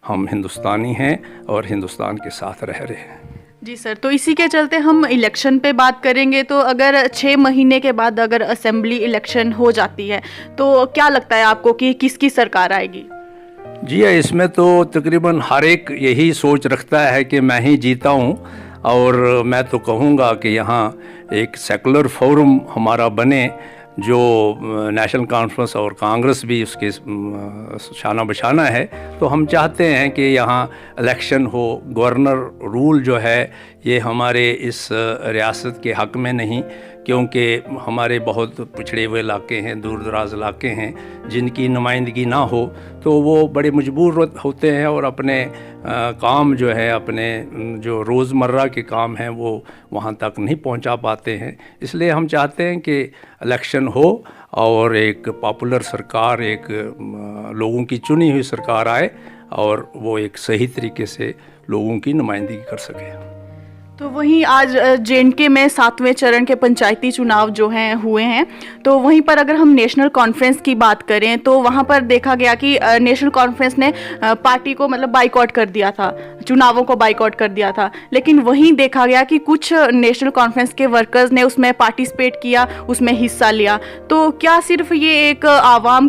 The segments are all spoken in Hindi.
हम हिंदुस्तानी हैं और हिंदुस्तान के साथ रह रहे हैं। जी सर, तो इसी के चलते हम इलेक्शन पे बात करेंगे। तो अगर 6 महीने के बाद अगर असेंबली इलेक्शन हो जाती है तो क्या लगता है आपको कि किसकी सरकार आएगी? जी हाँ, इसमें तो तकरीबन हर एक यही सोच रखता है कि मैं ही जीता हूँ, और मैं तो कहूँगा कि यहाँ एक सेकुलर फोरम हमारा बने, जो नेशनल कॉन्फ्रेंस और कांग्रेस भी उसके शाना बशाना है। तो हम चाहते हैं कि यहाँ इलेक्शन हो। गवर्नर रूल जो है ये हमारे इस रियासत के हक़ में नहीं, क्योंकि हमारे बहुत पिछड़े हुए इलाके हैं, दूर दराज इलाके हैं, जिनकी नुमाइंदगी ना हो तो वो बड़े मजबूर होते हैं और अपने काम जो है, अपने जो रोज़मर्रा के काम हैं वो वहाँ तक नहीं पहुँचा पाते हैं। इसलिए हम चाहते हैं कि इलेक्शन हो और एक पॉपुलर सरकार, एक लोगों की चुनी हुई सरकार आए और वो एक सही तरीके से लोगों की नुमाइंदगी कर सके। तो वहीं आज जे.एंड.के में 7वें चरण के पंचायती चुनाव जो हैं हुए हैं, तो वहीं पर अगर हम नेशनल कॉन्फ्रेंस की बात करें तो वहाँ पर देखा गया कि नेशनल कॉन्फ्रेंस ने पार्टी को मतलब बाइकआउट कर दिया था, चुनावों को बाइकआउट कर दिया था। लेकिन वहीं देखा गया कि कुछ नेशनल कॉन्फ्रेंस के वर्कर्स ने उसमें पार्टिसिपेट किया, उसमें हिस्सा लिया। तो क्या सिर्फ ये एक आवाम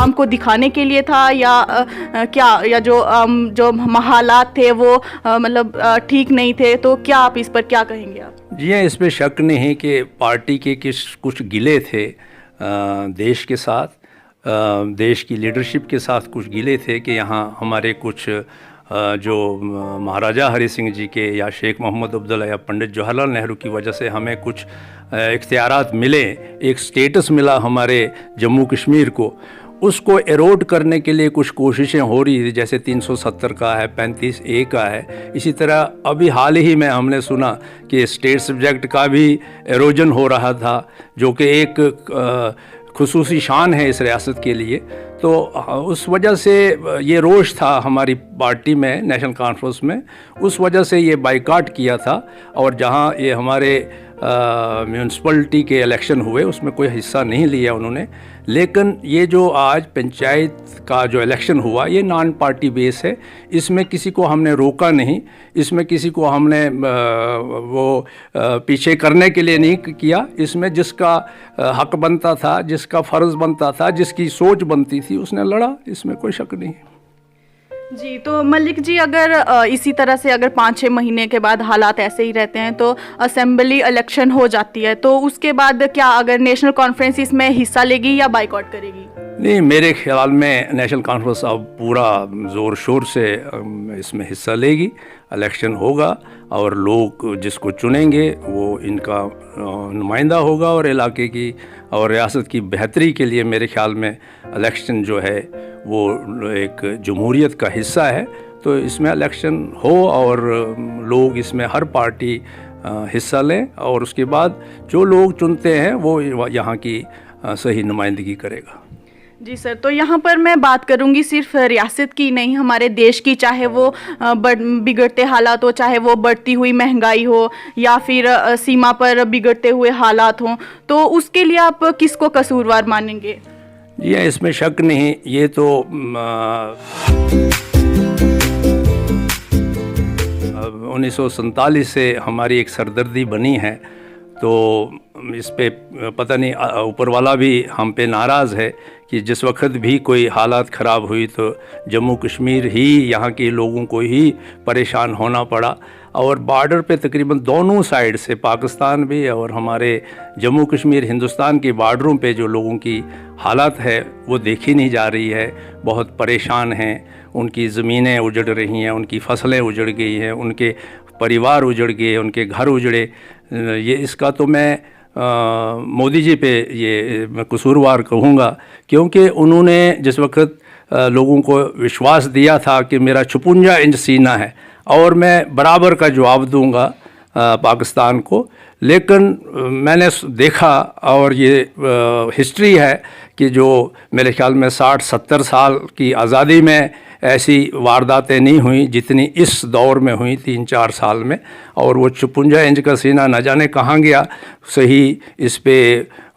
को दिखाने के लिए था, या क्या, या जो हालात थे वो मतलब ठीक नहीं थे? तो क्या आप इस पर क्या कहेंगे आप? जी हाँ, इस पे शक नहीं कि पार्टी के कुछ गिले थे देश के साथ, देश की लीडरशिप के साथ कुछ गिले थे कि यहाँ हमारे कुछ जो महाराजा हरि सिंह जी के या शेख मोहम्मद अब्दुल्ला या पंडित जवाहरलाल नेहरू की वजह से हमें कुछ इख्तियारात मिले, एक स्टेटस मिला हमारे जम्मू कश्मीर को, उसको एरोड करने के लिए कुछ कोशिशें हो रही थी। जैसे 370 का है, 35A का है। इसी तरह अभी हाल ही में हमने सुना कि स्टेट सब्जेक्ट का भी एरोजन हो रहा था, जो कि एक खुसूसी शान है इस रियासत के लिए। तो उस वजह से ये रोष था हमारी पार्टी में, नेशनल कॉन्फ्रेंस में, उस वजह से ये बाइकाट किया था। और जहाँ ये हमारे म्यूनसिपलिटी के इलेक्शन हुए उसमें कोई हिस्सा नहीं लिया उन्होंने। लेकिन ये जो आज पंचायत का जो इलेक्शन हुआ ये नॉन पार्टी बेस है, इसमें किसी को हमने रोका नहीं, इसमें किसी को हमने पीछे करने के लिए नहीं किया। इसमें जिसका हक बनता था, जिसका फ़र्ज़ बनता था, जिसकी सोच बनती थी, उसने लड़ा, इसमें कोई शक नहीं। जी, तो मलिक जी, अगर इसी तरह से अगर 5-6 महीने के बाद हालात ऐसे ही रहते हैं तो असेंबली इलेक्शन हो जाती है, तो उसके बाद क्या अगर नेशनल कॉन्फ्रेंस इसमें हिस्सा लेगी या बाइकआउट करेगी? नहीं, मेरे ख्याल में नेशनल कॉन्फ्रेंस अब पूरा ज़ोर शोर से इसमें हिस्सा लेगी। इलेक्शन होगा और लोग जिसको चुनेंगे वो इनका नुमाइंदा होगा, और इलाके की और रियासत की बेहतरी के लिए मेरे ख्याल में इलेक्शन जो है वो एक जमहूरियत का हिस्सा है। तो इसमें इलेक्शन हो और लोग इसमें हर पार्टी हिस्सा लें, और उसके बाद जो लोग चुनते हैं वो यहाँ की सही नुमाइंदगी करेगा। जी सर, तो यहाँ पर मैं बात करूँगी सिर्फ रियासत की नहीं, हमारे देश की, चाहे वो बिगड़ते हालात हो, चाहे वो बढ़ती हुई महंगाई हो, या फिर सीमा पर बिगड़ते हुए हालात हों, तो उसके लिए आप किसको कसूरवार मानेंगे? जी, इसमें शक नहीं। ये तो 1947 से हमारी एक सरदर्दी बनी है, तो इस पे पता नहीं ऊपर वाला भी हम पे नाराज़ है कि जिस वक्त भी कोई हालात ख़राब हुई तो जम्मू कश्मीर ही, यहाँ के लोगों को ही परेशान होना पड़ा। और बॉर्डर पे तकरीबन दोनों साइड से, पाकिस्तान भी और हमारे जम्मू कश्मीर, हिंदुस्तान के बॉर्डरों पे जो लोगों की हालात है वो देखी नहीं जा रही है। बहुत परेशान हैं, उनकी ज़मीनें उजड़ रही हैं, उनकी फसलें उजड़ गई हैं, उनके परिवार उजड़ गए, उनके घर उजड़े। ये इसका तो मैं मोदी जी पे ये मैं कसूरवार कहूँगा, क्योंकि उन्होंने जिस वक्त लोगों को विश्वास दिया था कि मेरा 56 इंच सीना है और मैं बराबर का जवाब दूंगा पाकिस्तान को, लेकिन मैंने देखा, और ये हिस्ट्री है कि जो मेरे ख्याल में 60-70 साल की आज़ादी में ऐसी वारदातें नहीं हुई जितनी इस दौर में हुई 3-4 साल में। और वो 56 इंच का सीना न जाने कहाँ गया। सही इस पे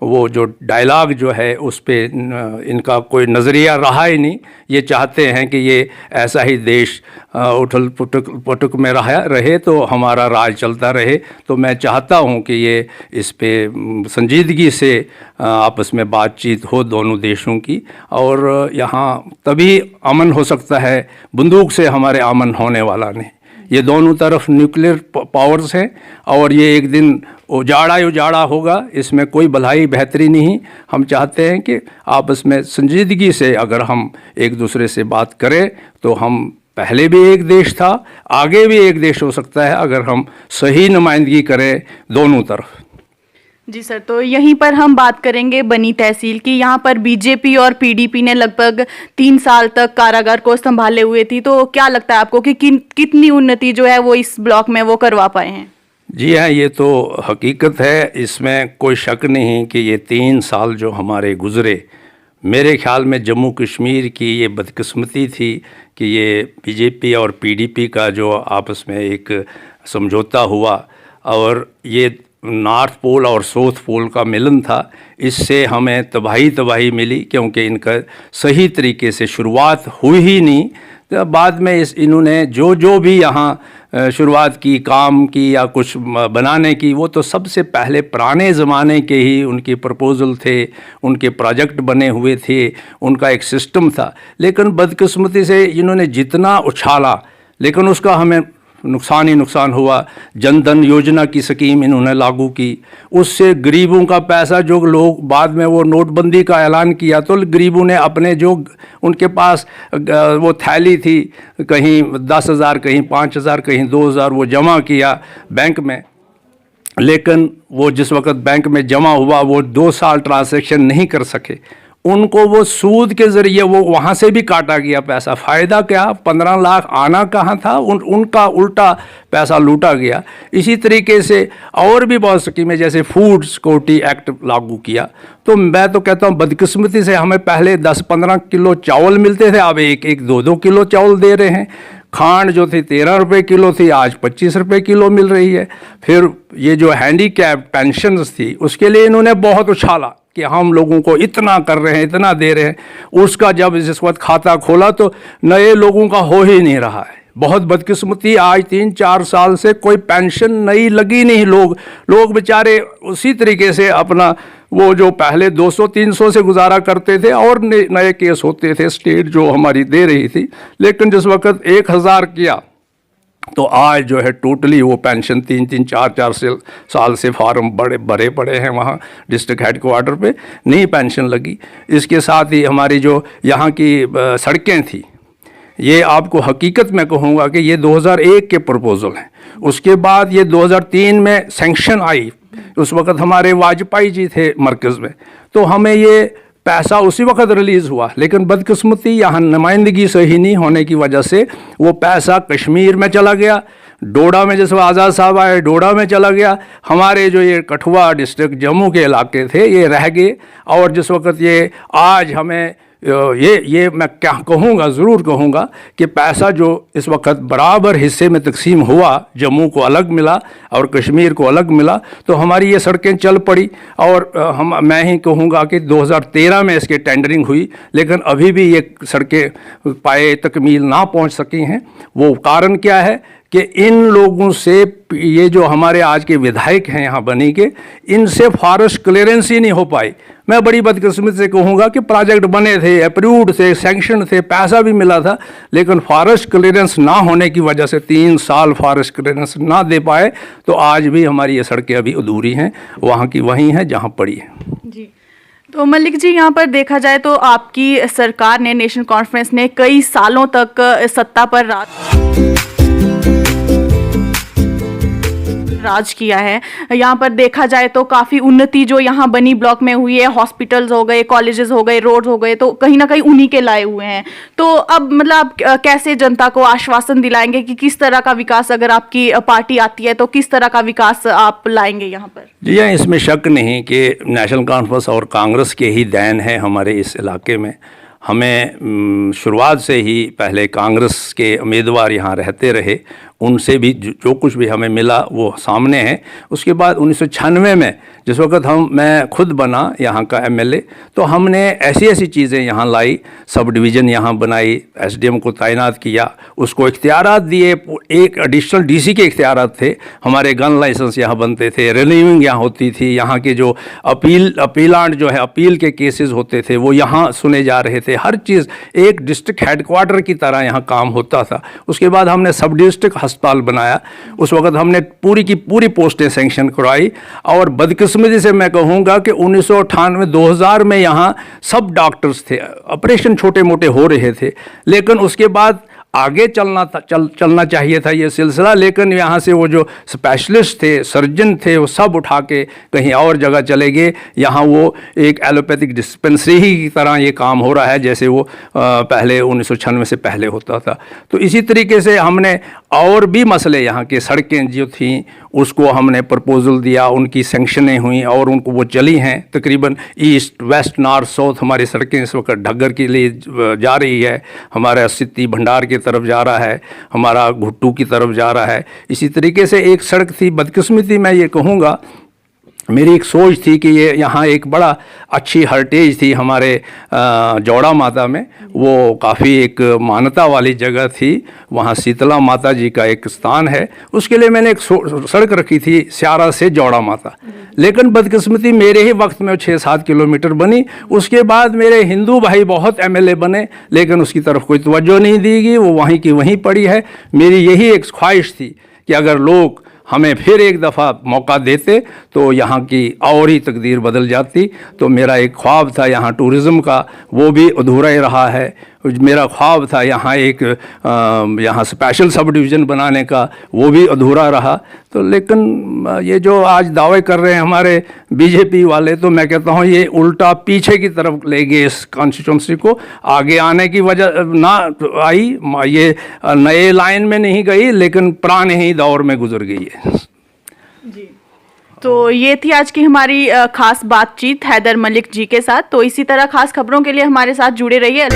वो जो डायलॉग जो है उस पे इनका कोई नज़रिया रहा ही नहीं। ये चाहते हैं कि ये ऐसा ही देश उठल पुटक में रहे तो हमारा राज चलता रहे। तो मैं चाहता हूँ कि ये इस पे संजीदगी से आपस में बातचीत हो दोनों देशों की, और यहाँ तभी अमन हो सकता है, बंदूक से हमारे अमन होने वाला नहीं। ये दोनों तरफ न्यूक्लियर पावर्स हैं और ये एक दिन उजाड़ा होगा, इसमें कोई भलाई बेहतरी नहीं। हम चाहते हैं कि आपस में संजीदगी से अगर हम एक दूसरे से बात करें तो हम पहले भी एक देश था, आगे भी एक देश हो सकता है अगर हम सही नुमाइंदगी करें दोनों तरफ। जी सर, तो यहीं पर हम बात करेंगे बनी तहसील की। यहाँ पर बीजेपी और पीडीपी ने लगभग 3 साल तक कारागार को संभाले हुए थी, तो क्या लगता है आपको कि कितनी उन्नति जो है वो इस ब्लॉक में वो करवा पाए हैं? जी हाँ, ये तो हकीकत है, इसमें कोई शक नहीं कि ये 3 साल जो हमारे गुज़रे, मेरे ख्याल में जम्मू कश्मीर की ये बदकिस्मती थी कि ये बीजेपी और पीडीपी का जो आपस में एक समझौता हुआ और ये नॉर्थ पोल और साउथ पोल का मिलन था, इससे हमें तबाही मिली क्योंकि इनका सही तरीके से शुरुआत हुई ही नहीं। तो बाद में इन्होंने जो भी यहाँ शुरुआत की, काम की या कुछ बनाने की, वो तो सबसे पहले पुराने ज़माने के ही उनके प्रपोज़ल थे, उनके प्रोजेक्ट बने हुए थे, उनका एक सिस्टम था। लेकिन बदकिस्मती से इन्होंने जितना उछाला लेकिन उसका हमें नुकसान ही नुकसान हुआ। जन धन योजना की स्कीम इन्होंने लागू की, उससे गरीबों का पैसा, जो लोग बाद में वो नोटबंदी का ऐलान किया तो गरीबों ने अपने जो उनके पास वो थैली थी, कहीं 10,000 कहीं 5,000 कहीं 2,000 वो जमा किया बैंक में। लेकिन वो जिस वक्त बैंक में जमा हुआ वो 2 साल ट्रांजैक्शन नहीं कर सके, उनको वो सूद के ज़रिए वो वहाँ से भी काटा गया पैसा। फ़ायदा क्या, 15 लाख आना कहाँ था, उनका उल्टा पैसा लूटा गया। इसी तरीके से और भी बहुत स्कीमें, जैसे फूड सिक्योरिटी एक्ट लागू किया। तो मैं तो कहता हूँ बदकिस्मती से हमें पहले 10-15 किलो चावल मिलते थे, अब 1-2 किलो चावल दे रहे हैं। खांड जो थी 13 रुपये किलो थी, आज 25 रुपये किलो मिल रही है। फिर ये जो हैंडीकैप पेंशन थी उसके लिए इन्होंने बहुत उछाला कि हम लोगों को इतना कर रहे हैं, इतना दे रहे हैं। उसका जब इस वक्त खाता खोला तो नए लोगों का हो ही नहीं रहा है। बहुत बदकिस्मती, आज 3-4 साल से कोई पेंशन नई लगी नहीं। लोग बेचारे उसी तरीके से अपना वो जो पहले 200-300 से गुजारा करते थे और नए केस होते थे, स्टेट जो हमारी दे रही थी। लेकिन जिस वक्त 1000 किया तो आज जो है टोटली वो पेंशन 3-3, 4-4 साल से फार्म बड़े पड़े हैं वहाँ डिस्ट्रिक्ट हेडक्वार्टर पे, नई पेंशन लगी। इसके साथ ही हमारी जो यहाँ की सड़कें थी, ये आपको हकीकत में कहूँगा कि ये 2001 के प्रपोज़ल हैं। उसके बाद ये 2003 में सैंक्शन आई, उस वक़्त हमारे वाजपेयी जी थे मरकज़ में, तो हमें ये पैसा उसी वक्त रिलीज़ हुआ। लेकिन बदकिस्मती यहाँ नुमाइंदगी सही नहीं होने की वजह से वो पैसा कश्मीर में चला गया। डोडा में जैसे आज़ाद साहब आए, डोडा में चला गया। हमारे जो ये कठुआ डिस्ट्रिक्ट जम्मू के इलाके थे ये रह गए। और जिस वक्त ये आज हमें ये मैं क्या कहूँगा, ज़रूर कहूँगा कि पैसा जो इस वक्त बराबर हिस्से में तकसीम हुआ, जम्मू को अलग मिला और कश्मीर को अलग मिला, तो हमारी ये सड़कें चल पड़ी। और मैं ही कहूँगा कि 2013 में इसकी टेंडरिंग हुई, लेकिन अभी भी ये सड़कें पाए तकमील ना पहुँच सकी हैं। वो कारण क्या है कि इन लोगों से, ये जो हमारे आज के विधायक हैं यहाँ बनी के, इनसे फॉरेस्ट क्लियरेंस ही नहीं हो पाई। मैं बड़ी बदकिस्मती से कहूँगा कि प्रोजेक्ट बने थे, अप्रूव्ड थे, सैंक्शन थे, पैसा भी मिला था, लेकिन फॉरेस्ट क्लियरेंस ना होने की वजह से 3 साल फॉरेस्ट क्लियरेंस ना दे पाए, तो आज भी हमारी ये सड़कें अभी अधूरी हैं, वहाँ की वहीं हैं जहाँ पड़ी हैं। जी, तो मलिक जी, यहाँ पर देखा जाए तो आपकी सरकार ने, नेशनल कॉन्फ्रेंस ने कई सालों तक सत्ता पर राज किया है। यहाँ पर देखा जाए तो काफ़ी उन्नति जो यहाँ बनी ब्लॉक में हुई है, हॉस्पिटल्स हो गए, कॉलेजेस हो गए, रोड्स हो गए, तो कहीं ना कहीं उन्हीं के लाए हुए हैं। तो अब मतलब आप कैसे जनता को आश्वासन दिलाएंगे कि किस तरह का विकास, अगर आपकी पार्टी आती है तो किस तरह का विकास आप लाएंगे यहाँ पर? जी हाँ, इसमें शक नहीं कि नेशनल कॉन्फ्रेंस और कांग्रेस के ही देन है हमारे इस इलाके में। हमें शुरुआत से ही पहले कांग्रेस के उम्मीदवार यहाँ रहते रहे, उनसे भी जो कुछ भी हमें मिला वो सामने है। उसके बाद 1996 में जिस वक्त मैं खुद बना यहाँ का एमएलए, तो हमने ऐसी ऐसी चीज़ें यहाँ लाई, सब डिवीज़न यहाँ बनाई, एसडीएम को तैनात किया, उसको इख्तियारात दिए, एक एडिशनल डीसी के इख्तियारात थे, हमारे गन लाइसेंस यहाँ बनते थे, रिन्यूइंग यहाँ होती थी, यहाँ के जो अपीलांट जो है अपील के केसेस होते थे वो यहाँ सुने जा रहे थे, हर चीज़ एक डिस्ट्रिक्ट हेडक्वार्टर की तरह यहाँ काम होता था। उसके बाद हमने सब डिस्ट्रिक्ट अस्पताल बनाया, उस वक्त हमने पूरी की पूरी पोस्टें सेंक्शन करवाई, और बदकिस्मती से मैं कहूँगा कि 1998-2000 में यहाँ सब डॉक्टर्स थे, ऑपरेशन छोटे मोटे हो रहे थे, लेकिन उसके बाद आगे चलना चाहिए था ये सिलसिला, लेकिन यहाँ से वो जो स्पेशलिस्ट थे, सर्जन थे, वो सब उठा के कहीं और जगह चले गए। यहाँ वो एक एलोपैथिक डिस्पेंसरी ही की तरह ये काम हो रहा है जैसे वो पहले 1996 से पहले होता था। तो इसी तरीके से हमने और भी मसले, यहाँ के सड़कें जो थीं उसको हमने प्रपोजल दिया, उनकी सेंक्शनें हुई और उनको वो चली हैं। तकरीबन ईस्ट वेस्ट नॉर्थ साउथ हमारी सड़कें इस वक्त ढग्गर के लिए जा रही है, हमारा सित्ती भंडार की तरफ जा रहा है, हमारा घुट्टू की तरफ जा रहा है। इसी तरीके से एक सड़क थी, बदकिस्मती मैं ये कहूँगा, मेरी एक सोच थी कि ये यहाँ एक बड़ा अच्छी हेरिटेज थी हमारे जौड़ा माता में, वो काफ़ी एक मान्यता वाली जगह थी, वहाँ शीतला माता जी का एक स्थान है, उसके लिए मैंने एक सड़क रखी थी स्यारा से जौड़ा माता। लेकिन बदकिस्मती मेरे ही वक्त में 6-7 किलोमीटर बनी। उसके बाद मेरे हिंदू भाई बहुत एमएलए बने, लेकिन उसकी तरफ कोई तवज्जो नहीं दी गई, वो वहीं की वहीं पड़ी है। मेरी यही एक ख्वाहिश थी कि अगर लोग हमें फिर एक दफ़ा मौका देते तो यहाँ की और ही तकदीर बदल जाती। तो मेरा एक ख्वाब था यहाँ टूरिज़्म का, वो भी अधूरा ही रहा है। मेरा ख्वाब था यहाँ एक यहाँ स्पेशल सब डिवीज़न बनाने का, वो भी अधूरा रहा। तो लेकिन ये जो आज दावे कर रहे हैं हमारे बीजेपी वाले, तो मैं कहता हूँ ये उल्टा पीछे की तरफ ले गए इस कॉन्स्टिट्यूंसी को, आगे आने की वजह ना आई, ये नए लाइन में नहीं गई लेकिन पुराने ही दौर में गुजर गई है। जी, तो ये थी आज की हमारी खास बातचीत हैदर मलिक जी के साथ। तो इसी तरह खास खबरों के लिए हमारे साथ जुड़े रहिए।